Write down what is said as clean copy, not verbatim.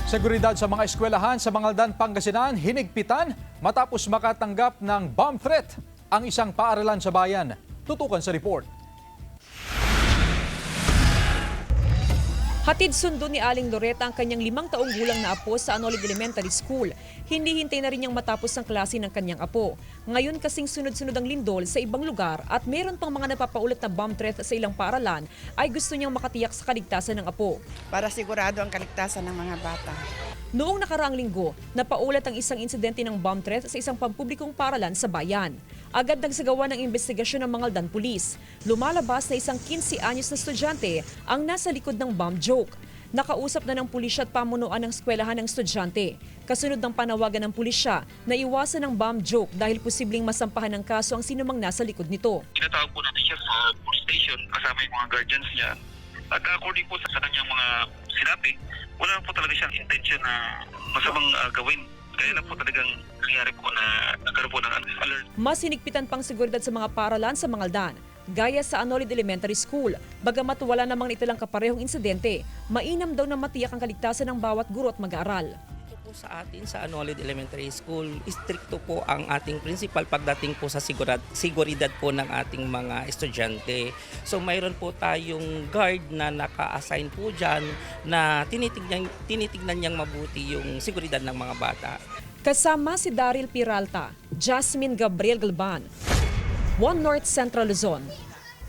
Seguridad sa mga eskwelahan sa Mangaldan, Pangasinan, hinigpitan matapos makatanggap ng bomb threat ang isang paaralan sa bayan. Tutukan sa report. Hatid sundo ni Aling Loretta ang kanyang 5 taong gulang na apo sa Anolid Elementary School. Hindi hintay na rin niyang matapos ang klase ng kanyang apo. Ngayon kasing sunod-sunod ang lindol sa ibang lugar at meron pang mga napapaulat na bomb threat sa ilang paaralan, ay gusto niyang makatiyak sa kaligtasan ng apo. Para sigurado ang kaligtasan ng mga bata. Noong nakaraang linggo, napaulat ang isang insidente ng bomb threat sa isang pampublikong paaralan sa bayan. Agad nagsagawa ng investigasyon ng Mangaldan Police. Lumalabas na isang 15 anyos na estudyante ang nasa likod ng bomb joke. Nakausap na ng pulisya at pamunuan ng eskwelahan ng estudyante. Kasunod ng panawagan ng pulisya na iwasan ang bomb joke dahil posibleng masampahan ng kaso ang sinumang nasa likod nito. Tinatawag po natin siya sa police station kasama yung mga guardians niya. At according po sa kanyang mga sinabi, wala po talaga siyang intention na masamang gawin. Kaya lang po talagang nangyari po na nagkaroon po ng alert. Mas hinigpitan pang seguridad sa mga paaralan sa Mangaldan, gaya sa Anolid Elementary School. Bagamat wala namang itilang kaparehong insidente, mainam daw na matiyak ang kaligtasan ng bawat guro at mag-aaral. Sa atin sa Anolid Elementary School, stricto po ang ating principal pagdating po sa seguridad po ng ating mga estudyante. So mayroon po tayong guard na naka-assign po dyan na tinitignan niyang mabuti yung seguridad ng mga bata. Kasama si Daryl Peralta, Jasmine Gabriel Galban, One North Central Luzon.